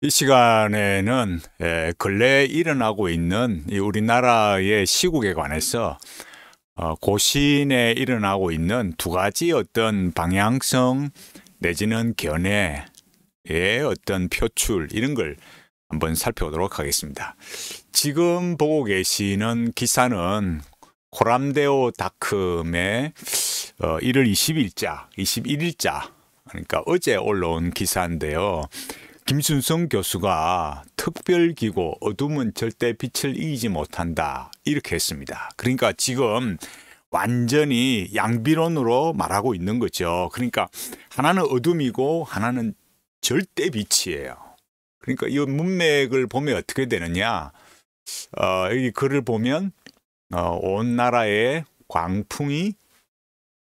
이 시간에는 근래에 일어나고 있는 이 우리나라의 시국에 관해서 고시에 일어나고 있는 두 가지 어떤 방향성 내지는 견해의 어떤 표출 이런 걸 한번 살펴보도록 하겠습니다. 지금 보고 계시는 기사는 코람데오닷컴의 1월 21일자 그러니까 어제 올라온 기사인데요. 김순성 교수가 특별기고 어둠은 절대 빛을 이기지 못한다 이렇게 했습니다. 그러니까 지금 완전히 양비론으로 말하고 있는 거죠. 그러니까 하나는 어둠이고 하나는 절대 빛이에요. 그러니까 이 문맥을 보면 어떻게 되느냐. 여기 글을 보면 온 나라에 광풍이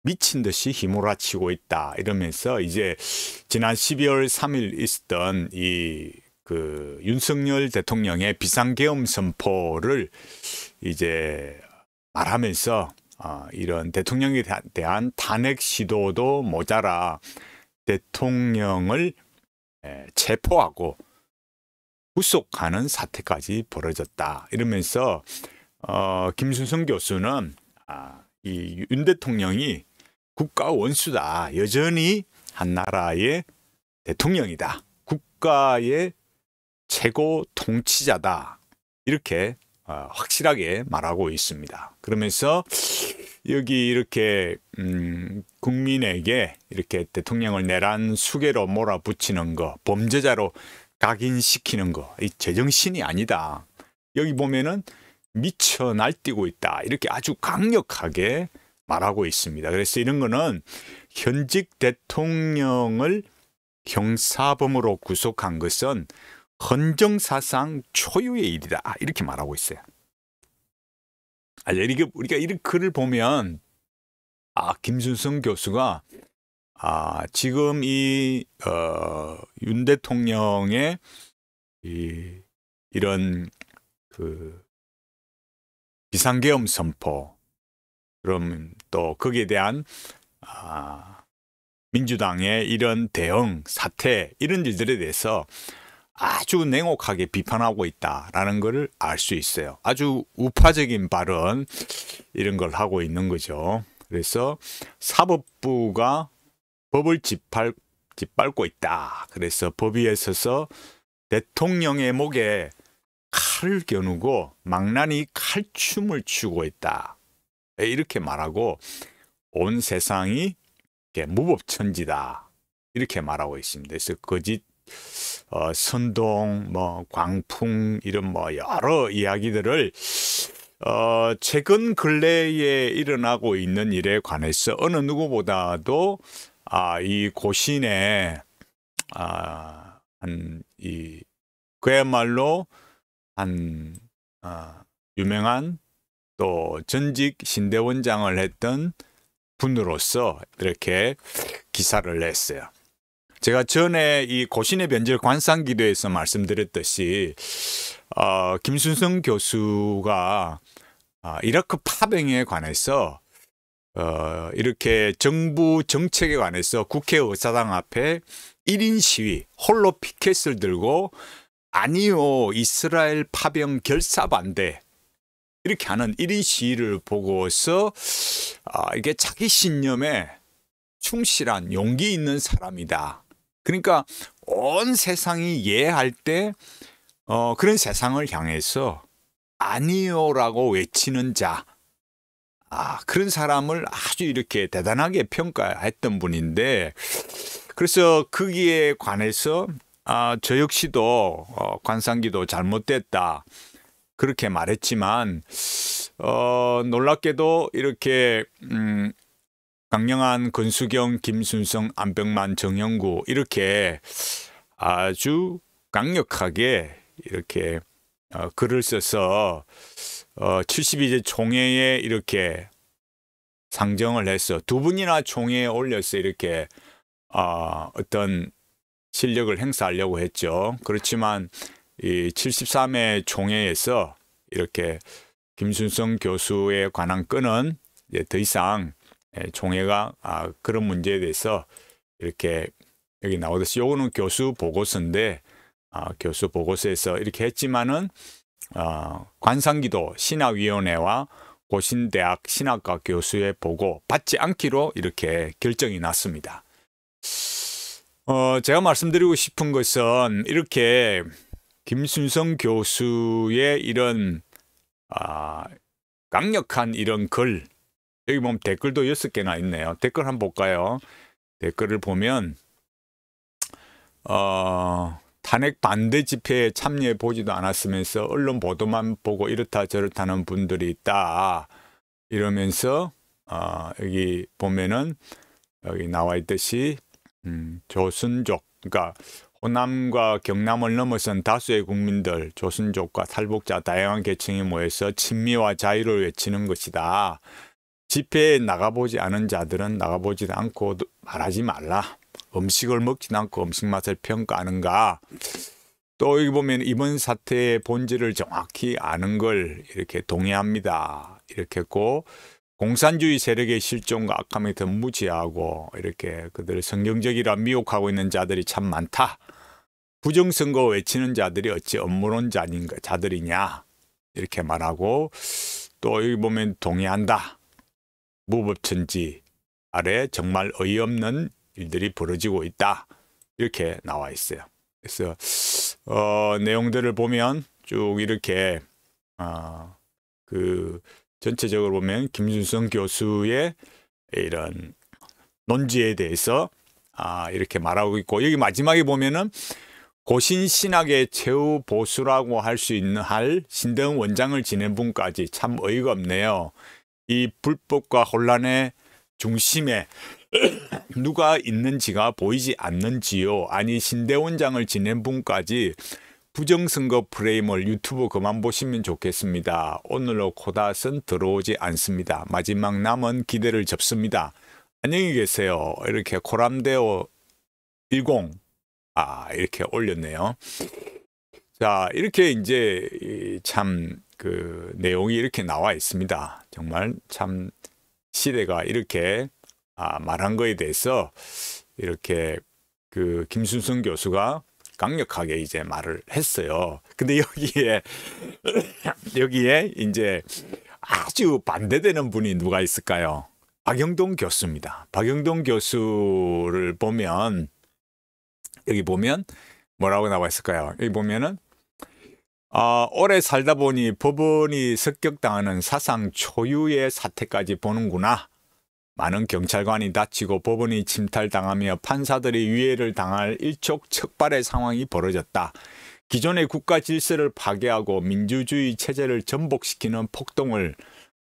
미친 듯이 휘몰아치고 있다 이러면서 이제 지난 12월 3일 있었던 윤석열 대통령의 비상계엄 선포를 이제 말하면서 이런 대통령에 대한 탄핵 시도도 모자라 대통령을 체포하고 구속하는 사태까지 벌어졌다 이러면서 김순성 교수는 이 윤 대통령이 국가 원수다. 여전히 한 나라의 대통령이다. 국가의 최고 통치자다. 이렇게 확실하게 말하고 있습니다. 그러면서 여기 이렇게 국민에게 이렇게 대통령을 내란 수괴로 몰아붙이는 거, 범죄자로 각인시키는 거, 이 제정신이 아니다. 여기 보면은 미쳐 날뛰고 있다. 이렇게 아주 강력하게 말하고 있습니다. 그래서 이런 거는 현직 대통령을 형사범으로 구속한 것은 헌정사상 초유의 일이다. 이렇게 말하고 있어요. 우리가 이런 글을 보면 김순성 교수가 지금 윤 대통령의 이런 비상계엄 선포 그럼 또 거기에 대한 민주당의 이런 대응, 사태 이런 일들에 대해서 아주 냉혹하게 비판하고 있다라는 것을 알 수 있어요. 아주 우파적인 발언 이런 걸 하고 있는 거죠. 그래서 사법부가 법을 짓밟고 있다. 그래서 법 위에 서서 대통령의 목에 칼을 겨누고 망나니 칼춤을 추고 있다. 이렇게 말하고 온 세상이 무법천지다 이렇게 말하고 있습니다. 그래서 거짓, 선동, 광풍 이런 여러 이야기들을 최근 근래에 일어나고 있는 일에 관해서 어느 누구보다도 이 고신에 그야말로 유명한 또 전직 신대원장을 했던 분으로서 이렇게 기사를 냈어요. 제가 전에 이 고신의 변절 관상기도에서 말씀드렸듯이 김순성 교수가 이라크 파병에 관해서 이렇게 정부 정책에 관해서 국회의사당 앞에 1인 시위, 홀로 피켓을 들고 아니요, 이스라엘 파병 결사 반대 이렇게 하는 1인 시위를 보고서 이게 자기 신념에 충실한 용기 있는 사람이다. 그러니까 온 세상이 이해할 때 그런 세상을 향해서 아니요라고 외치는 자, 그런 사람을 아주 이렇게 대단하게 평가했던 분인데 그래서 거기에 관해서 저 역시도 관상기도 잘못됐다. 그렇게 말했지만 놀랍게도 이렇게 강영한, 권수경, 김순성, 안병만, 정영구 이렇게 아주 강력하게 이렇게 글을 써서 72제 총회에 이렇게 상정을 해서 두 분이나 총회에 올려서 이렇게 어떤 실력을 행사하려고 했죠. 그렇지만 이 73회 총회에서 이렇게 김순성 교수에 관한 건은 이제 더 이상 총회가 그런 문제에 대해서 이렇게 여기 나오듯이 요거는 교수 보고서인데 교수 보고서에서 이렇게 했지만은 관상기도 신학위원회와 고신대학 신학과 교수의 보고 받지 않기로 이렇게 결정이 났습니다. 제가 말씀드리고 싶은 것은 이렇게 김순성 교수의 이런 강력한 이런 글, 여기 보면 댓글도 6개나 있네요. 댓글 한번 볼까요? 댓글을 보면 탄핵 반대 집회에 참여해 보지도 않았으면서 언론 보도만 보고 이렇다 저렇다는 분들이 있다. 이러면서 여기 보면은 여기 나와 있듯이 조선족, 그러니까 호남과 경남을 넘어선 다수의 국민들, 조선족과 탈북자 다양한 계층이 모여서 친미와 자유를 외치는 것이다. 집회에 나가보지 않은 자들은 나가보지도 않고 말하지 말라. 음식을 먹지도 않고 음식 맛을 평가하는가. 또 여기 보면 이번 사태의 본질을 정확히 아는 걸 이렇게 동의합니다. 이렇게 했고, 공산주의 세력의 실종과 악함이 더 무지하고 이렇게 그들을 성경적이라 미혹하고 있는 자들이 참 많다. 부정선거 외치는 자들이 어찌 업무론자들이냐 이렇게 말하고, 또 여기 보면 동의한다. 무법천지 아래 정말 어이없는 일들이 벌어지고 있다. 이렇게 나와 있어요. 그래서 내용들을 보면 쭉 이렇게 전체적으로 보면 김순성 교수의 이런 논지에 대해서 이렇게 말하고 있고, 여기 마지막에 보면은 고신 신학의 최후 보수라고 할 수 있는 신대원 원장을 지낸 분까지 참 어이가 없네요. 이 불법과 혼란의 중심에 누가 있는지가 보이지 않는지요. 아니 신대원장을 지낸 분까지 부정선거 프레임을 유튜브 그만 보시면 좋겠습니다. 오늘로 코닷은 들어오지 않습니다. 마지막 남은 기대를 접습니다. 안녕히 계세요. 이렇게 코람데오 10 이렇게 올렸네요. 자, 이렇게 이제 참 그 내용이 이렇게 나와 있습니다. 정말 참 시대가 이렇게 말한 거에 대해서 이렇게 그 김순성 교수가 강력하게 이제 말을 했어요. 근데 여기에 이제 아주 반대되는 분이 누가 있을까요? 박영동 교수입니다. 박영동 교수를 보면 여기 보면 뭐라고 나와 있을까요? 여기 보면은 오래 살다 보니 법원이 습격당하는 사상 초유의 사태까지 보는구나. 많은 경찰관이 다치고 법원이 침탈당하며 판사들이 유해를 당할 일촉즉발의 상황이 벌어졌다. 기존의 국가 질서를 파괴하고 민주주의 체제를 전복시키는 폭동을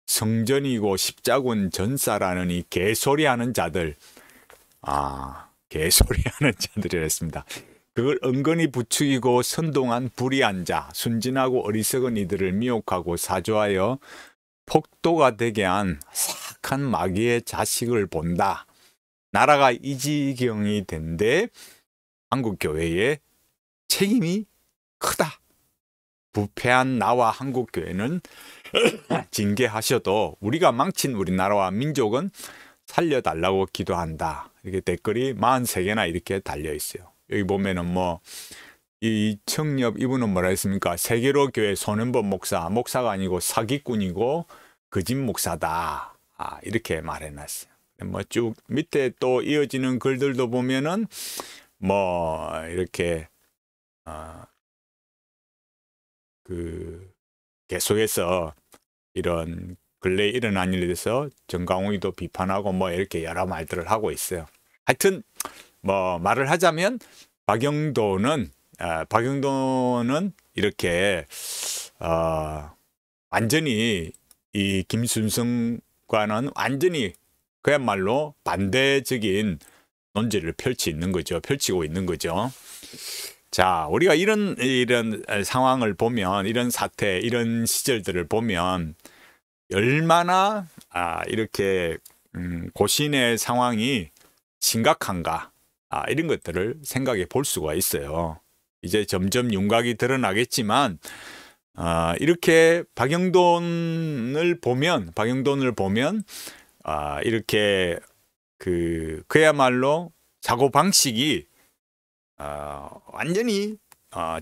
성전이고 십자군 전사라는 이 개소리하는 자들, 개소리하는 자들이랬습니다. 그걸 은근히 부추기고 선동한 불의한 자, 순진하고 어리석은 이들을 미혹하고 사조하여 폭도가 되게 한 사악한 마귀의 자식을 본다. 나라가 이 지경이 된데 한국교회의 책임이 크다. 부패한 나와 한국교회는 징계하셔도 우리가 망친 우리나라와 민족은 살려달라고 기도한다. 이렇게 댓글이 43개나 이렇게 달려 있어요. 여기 보면은 이 청렵 이분은 뭐라 했습니까? 세계로 교회 손은범 목사가 아니고 사기꾼이고 거짓 목사다. 이렇게 말해놨어요. 쭉 밑에 또 이어지는 글들도 보면은 이렇게 계속해서 이런 근래에 일어난 일에 대해서 정강훈이도 비판하고 이렇게 여러 말들을 하고 있어요. 하여튼 말을 하자면 박영도는 이렇게 완전히 이 김순성과는 완전히 그야말로 반대적인 논지를 펼치고 있는 거죠. 자, 우리가 이런 상황을 보면, 이런 사태, 이런 시절들을 보면 얼마나 이렇게 고신의 상황이 심각한가, 이런 것들을 생각해 볼 수가 있어요. 이제 점점 윤곽이 드러나겠지만 이렇게 박영돈을 보면 이렇게 그야말로 사고 방식이 완전히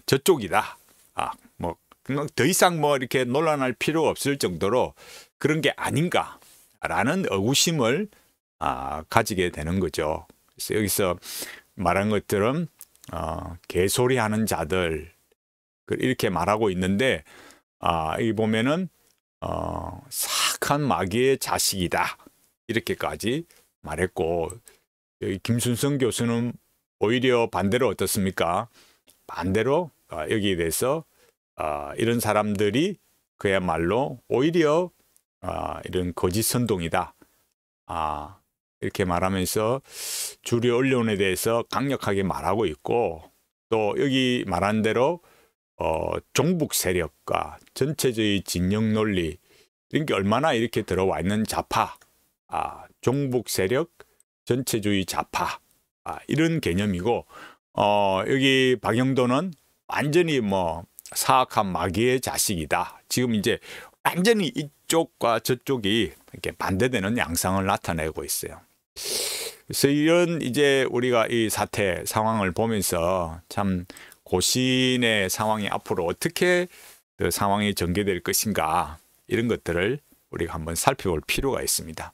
저쪽이다. 뭐 더 이상 뭐 이렇게 논란할 필요가 없을 정도로 그런 게 아닌가라는 의구심을 가지게 되는 거죠. 그래서 여기서 말한 것처럼 개소리하는 자들 이렇게 말하고 있는데 여기 보면은 사악한 마귀의 자식이다 이렇게까지 말했고, 여기 김순성 교수는 오히려 반대로 어떻습니까? 반대로 여기에 대해서 이런 사람들이 그야말로 오히려 이런 거짓 선동이다 이렇게 말하면서 주류 언론에 대해서 강력하게 말하고 있고, 또 여기 말한 대로 종북 세력과 전체주의 진영 논리 이런 게 얼마나 이렇게 들어와 있는 좌파, 종북 세력, 전체주의 좌파 이런 개념이고, 여기 박영도는 완전히 뭐 사악한 마귀의 자식이다. 지금 이제 완전히 이쪽과 저쪽이 이렇게 반대되는 양상을 나타내고 있어요. 그래서 이런 이제 우리가 이 사태 상황을 보면서 참 고신의 상황이 앞으로 어떻게 그 상황이 전개될 것인가 이런 것들을 우리가 한번 살펴볼 필요가 있습니다.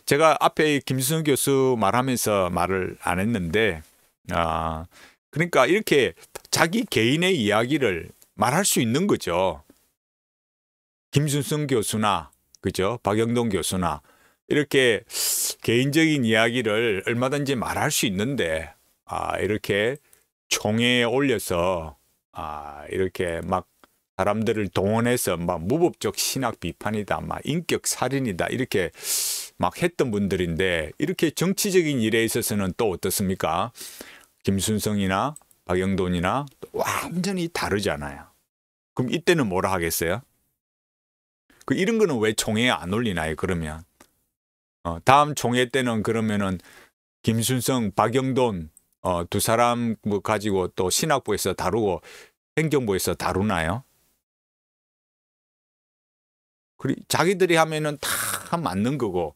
제가 앞에 김순성 교수 말하면서 말을 안 했는데 그러니까 이렇게 자기 개인의 이야기를 말할 수 있는 거죠. 김순성 교수나 그죠? 박영동 교수나 이렇게 개인적인 이야기를 얼마든지 말할 수 있는데 이렇게 총회에 올려서 이렇게 막 사람들을 동원해서 막 무법적 신학 비판이다, 막 인격 살인이다 이렇게 막 했던 분들인데, 이렇게 정치적인 일에 있어서는 또 어떻습니까? 김순성이나 박영돈이나 완전히 다르잖아요. 그럼 이때는 뭐라 하겠어요? 이런 거는 왜 총회에 안 올리나요? 그러면 다음 총회 때는 그러면은 김순성, 박영돈 두 사람 뭐 가지고 또 신학부에서 다루고 행정부에서 다루나요? 자기들이 하면은 다 맞는 거고,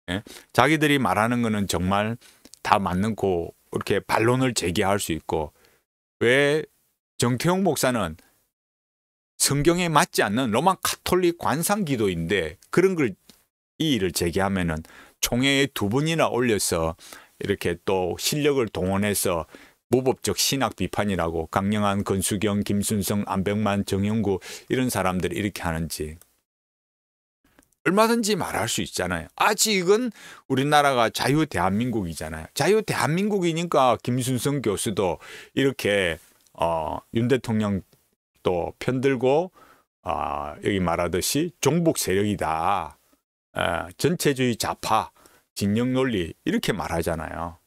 예? 자기들이 말하는 거는 정말 다 맞는 거 이렇게 반론을 제기할 수 있고, 왜 정태용 목사는 성경에 맞지 않는 로마 카톨릭 관상 기도인데 그런 걸 이 일을 제기하면은 총회에 두 번이나 올려서 이렇게 또 실력을 동원해서 무법적 신학 비판이라고 강영한, 권수경, 김순성, 안병만, 정영구 이런 사람들이 이렇게 하는지 얼마든지 말할 수 있잖아요. 아직은 우리나라가 자유 대한민국이잖아요. 자유 대한민국이니까 김순성 교수도 이렇게 윤 대통령 또 편들고 여기 말하듯이 종북 세력이다, 전체주의 좌파, 진영 논리 이렇게 말하잖아요.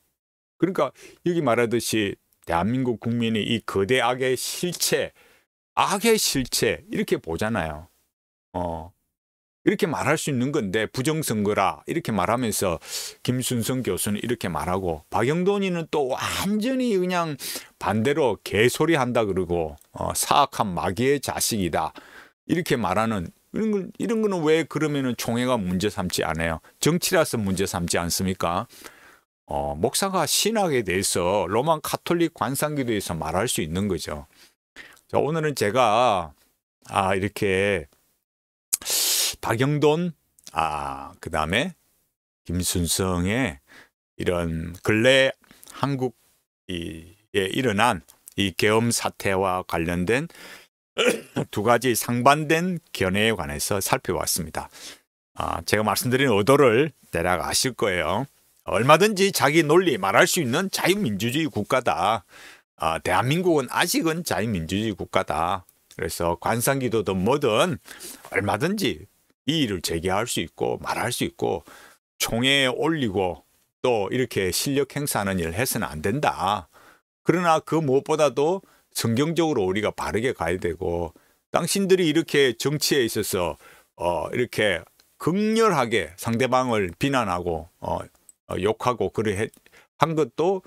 그러니까 여기 말하듯이 대한민국 국민이 이 거대 악의 실체 이렇게 보잖아요. 이렇게 말할 수 있는 건데 부정선거라 이렇게 말하면서 김순성 교수는 이렇게 말하고, 박영돈이는 또 완전히 그냥 반대로 개소리 한다 그러고 사악한 마귀의 자식이다 이렇게 말하는, 이런 거는 왜 그러면은 총회가 문제 삼지 않아요? 정치라서 문제 삼지 않습니까? 목사가 신학에 대해서 로마 카톨릭 관상기도에서 말할 수 있는 거죠. 자, 오늘은 제가 이렇게 박영돈 그다음에 김순성의 이런 근래 한국에 일어난 이 계엄 사태와 관련된 두 가지 상반된 견해에 관해서 살펴봤습니다. 제가 말씀드린 의도를 대략 아실 거예요. 얼마든지 자기 논리 말할 수 있는 자유민주주의 국가다. 대한민국은 아직은 자유민주주의 국가다. 그래서 관상기도든 뭐든 얼마든지 이의를 제기할 수 있고 말할 수 있고 총회에 올리고 또 이렇게 실력 행사하는 일을 해서는 안 된다. 그러나 그 무엇보다도 성경적으로 우리가 바르게 가야 되고, 당신들이 이렇게 정치에 있어서 이렇게 극렬하게 상대방을 비난하고 욕하고 그래 한 것도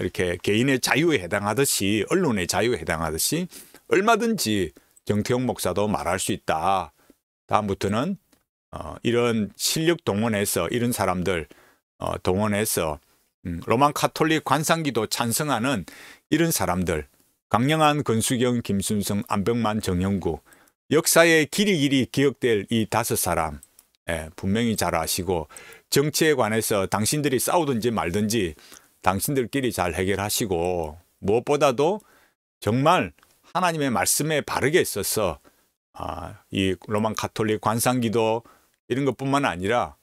이렇게 개인의 자유에 해당하듯이, 언론의 자유에 해당하듯이 얼마든지 정태용 목사도 말할 수 있다. 다음부터는 이런 실력 동원해서 이런 사람들 동원해서 로만 카톨릭 관상기도 찬성하는 이런 사람들, 강영한, 권수경, 김순성, 안병만, 정영구 역사의 길이 기억될 이 5사람 분명히 잘 아시고 정치에 관해서 당신들이 싸우든지 말든지 당신들끼리 잘 해결하시고 무엇보다도 정말 하나님의 말씀에 바르게 있어서 이 로만 가톨릭 관상기도 이런 것뿐만 아니라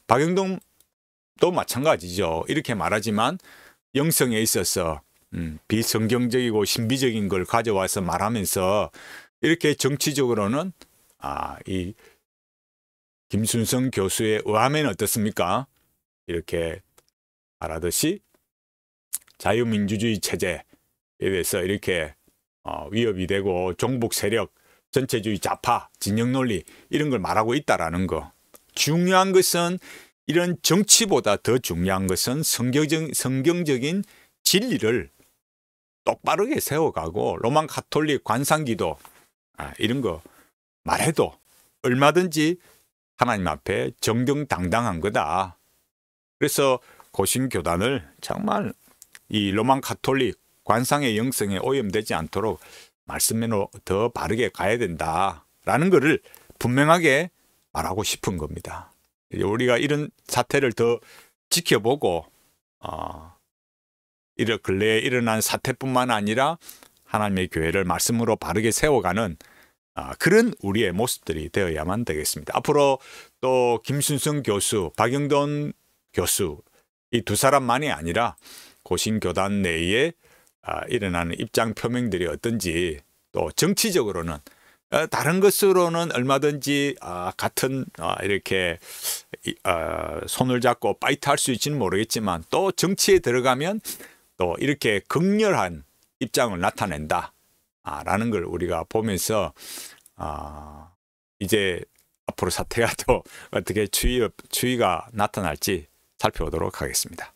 박영동도 마찬가지죠. 이렇게 말하지만 영성에 있어서 비성경적이고 신비적인 걸 가져와서 말하면서 이렇게 정치적으로는 이 김순성 교수의 의하면 어떻습니까? 이렇게 말하듯이 자유민주주의 체제에 대해서 이렇게 위협이 되고 종북 세력, 전체주의 좌파, 진영 논리 이런 걸 말하고 있다라는 거. 중요한 것은 이런 정치보다 더 중요한 것은 성경적인 진리를 똑바르게 세워가고 로만 가톨릭 관상기도 이런 거 말해도 얼마든지 하나님 앞에 정정당당한 거다. 그래서 고신교단을 정말 이 로만 가톨릭 관상의 영성에 오염되지 않도록 말씀으로 더 바르게 가야 된다라는 것을 분명하게 말하고 싶은 겁니다. 우리가 이런 사태를 더 지켜보고 이런 근래에 일어난 사태뿐만 아니라 하나님의 교회를 말씀으로 바르게 세워가는 그런 우리의 모습들이 되어야만 되겠습니다. 앞으로 또 김순성 교수, 박영돈 교수 이 2사람만이 아니라 고신교단 내에 일어나는 입장 표명들이 어떤지 또 정치적으로는 다른 것으로는 얼마든지 같은 이렇게 손을 잡고 파이트할 수 있지는 모르겠지만 또 정치에 들어가면 또 이렇게 극렬한 입장을 나타낸다 라는 걸 우리가 보면서 이제 앞으로 사태가 또 어떻게 추이가 나타날지 살펴보도록 하겠습니다.